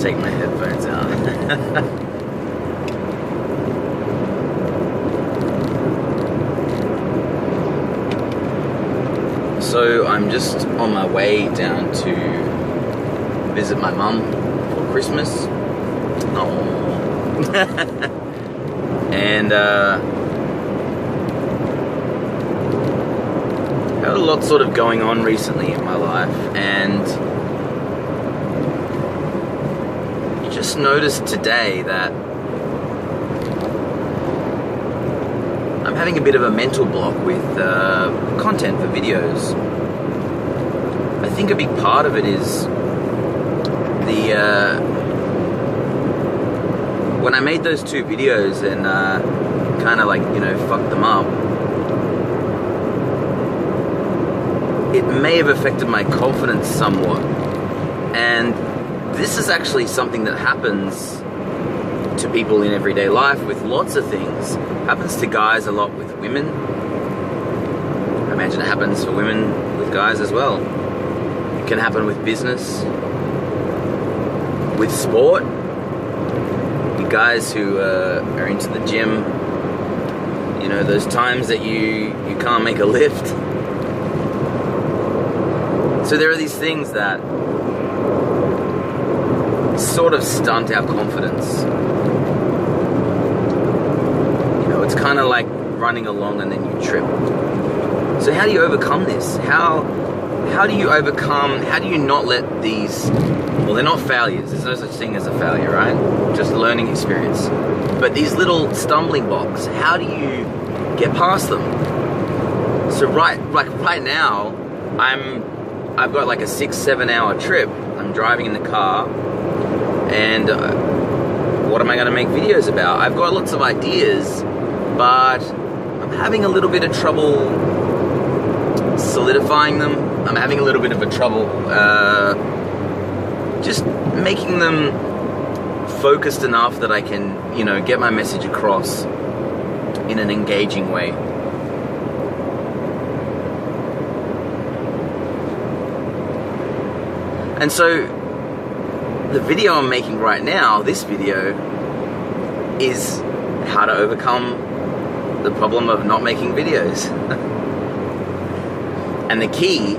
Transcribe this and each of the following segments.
take my headphones out. So I'm just on my way down to visit my mum for Christmas. Oh. And had a lot sort of going on recently in my life, and just noticed today that I'm having a bit of a mental block with content for videos. I think a big part of it is when I made those 2 videos and kind of like, fucked them up, it may have affected my confidence somewhat. And this is actually something that happens to people in everyday life with lots of things. Happens to guys a lot with women. I imagine it happens for women with guys as well. It can happen with business, with sport. You guys who are into the gym, those times that you can't make a lift. So there are these things that sort of stunt our confidence. It's kind of like running along and then you trip. So how do you overcome this? How do you not let these, well, they're not failures, there's no such thing as a failure, right? Just a learning experience. But these little stumbling blocks, how do you get past them? So right now, I've got like a 6-7 hour trip. I'm driving in the car, and what am I going to make videos about? I've got lots of ideas, but I'm having a little bit of trouble solidifying them. I'm having a little bit of a trouble just making them focused enough that I can, get my message across in an engaging way. And so the video I'm making right now, this video, is how to overcome the problem of not making videos. And the key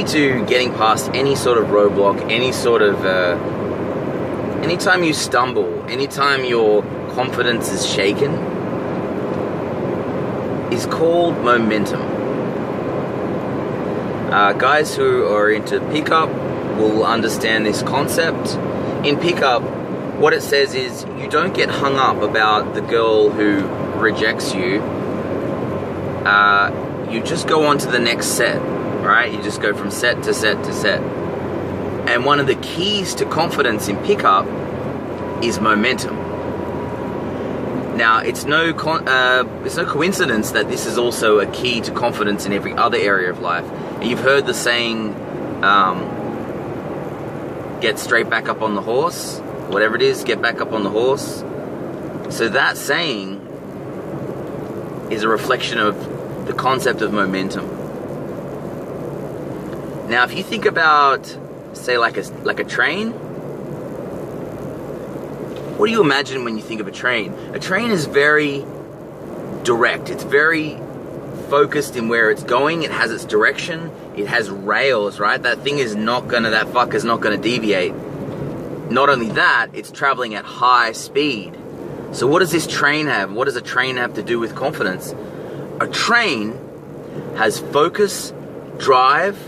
to getting past any sort of roadblock, any sort of, anytime you stumble, anytime your confidence is shaken, is called momentum. Guys who are into pickup will understand this concept. In pickup, what it says is you don't get hung up about the girl who rejects you. You just go on to the next set, right? You just go from set to set to set. And one of the keys to confidence in pickup is momentum. Now, it's no coincidence that this is also a key to confidence in every other area of life. And you've heard the saying, get straight back up on the horse, whatever it is, get back up on the horse. So that saying is a reflection of the concept of momentum. Now, if you think about, say, like a train, what do you imagine when you think of a train? A train is very direct. It's very focused in where it's going. It has its direction. It has rails, right? That fucker's not gonna deviate. Not only that, it's traveling at high speed. So what does this train have? What does a train have to do with confidence? A train has focus, drive,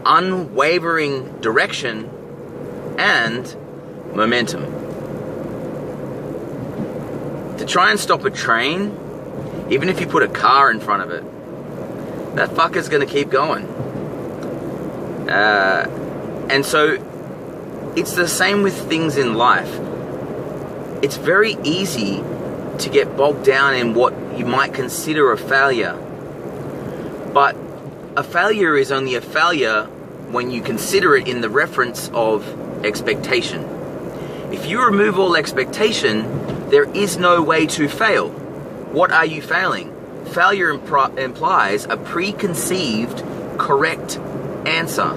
unwavering direction, and momentum. To try and stop a train, even if you put a car in front of it, that fucker's gonna keep going. And so it's the same with things in life. It's very easy to get bogged down in what you might consider a failure. But a failure is only a failure when you consider it in the reference of expectation. If you remove all expectation, there is no way to fail. What are you failing? Failure implies a preconceived correct answer.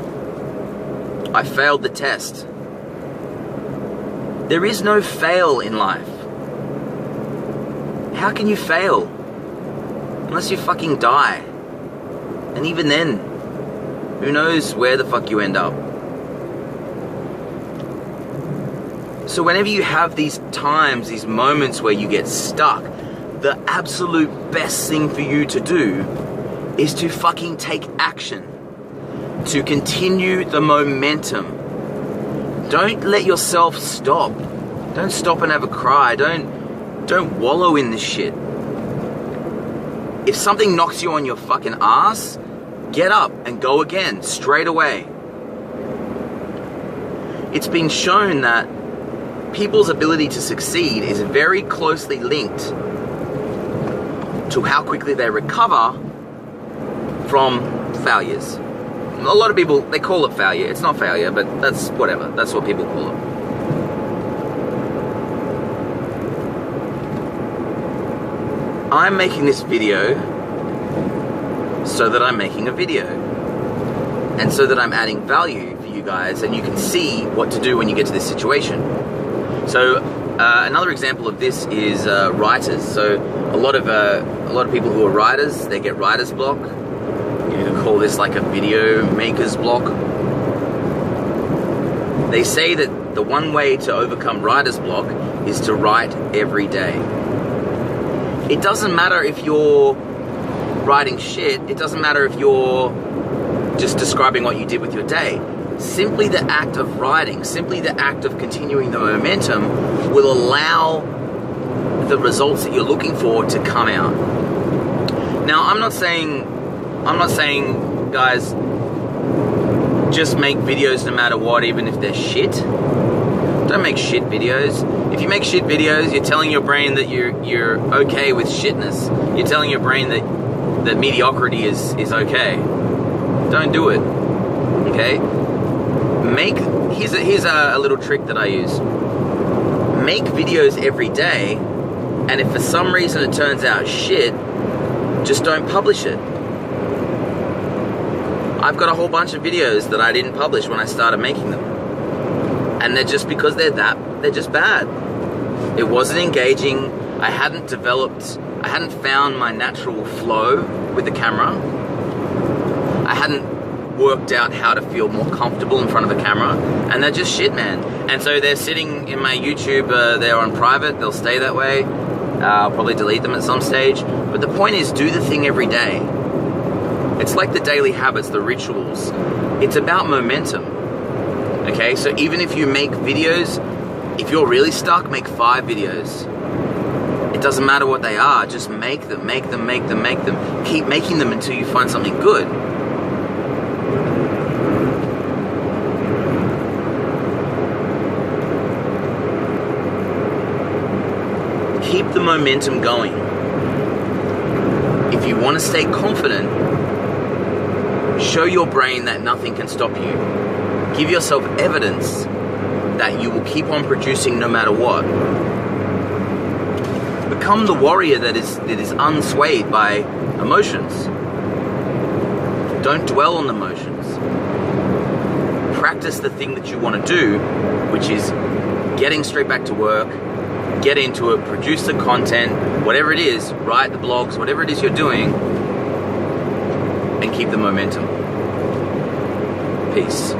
I failed the test. There is no fail in life. How can you fail? Unless you fucking die. And even then, who knows where the fuck you end up. So whenever you have these times, these moments where you get stuck, the absolute best thing for you to do is to fucking take action. To continue the momentum. Don't let yourself stop. Don't stop and have a cry. Don't wallow in this shit. If something knocks you on your fucking ass, get up and go again, straight away. It's been shown that people's ability to succeed is very closely linked to how quickly they recover from failures. A lot of people, they call it failure. It's not failure, but that's whatever. That's what people call it. I'm making this video so that I'm making a video. And so that I'm adding value for you guys and you can see what to do when you get to this situation. So another example of this is writers. So a lot of people who are writers, they get writer's block. You could call this like a video maker's block. They say that the one way to overcome writer's block is to write every day. It doesn't matter if you're writing shit. It doesn't matter if you're just describing what you did with your day. Simply the act of writing, simply the act of continuing the momentum will allow the results that you're looking for to come out. Now, I'm not saying, guys, just make videos no matter what, even if they're shit. Don't make shit videos. If you make shit videos, you're telling your brain that you're okay with shitness. You're telling your brain that mediocrity is okay. Don't do it. Okay? Here's a little trick that I use. Make videos every day, and if for some reason it turns out shit, just don't publish it. I've got a whole bunch of videos that I didn't publish when I started making them. And they're just because they're just bad. It wasn't engaging. I hadn't found my natural flow with the camera. I hadn't worked out how to feel more comfortable in front of a camera, and they're just shit, man. And so they're sitting in my YouTube, they're on private, they'll stay that way. I'll probably delete them at some stage. But the point is, do the thing every day. It's like the daily habits, the rituals. It's about momentum. Okay, so even if you make videos, if you're really stuck, make 5 videos. It doesn't matter what they are, just make them. Keep making them until you find something good. Keep the momentum going. If you want to stay confident, show your brain that nothing can stop you. Give yourself evidence that you will keep on producing no matter what. Become the warrior that is unswayed by emotions. Don't dwell on the emotions. Practice the thing that you want to do, which is getting straight back to work, get into it, produce the content, whatever it is, write the blogs, whatever it is you're doing, and keep the momentum. Peace.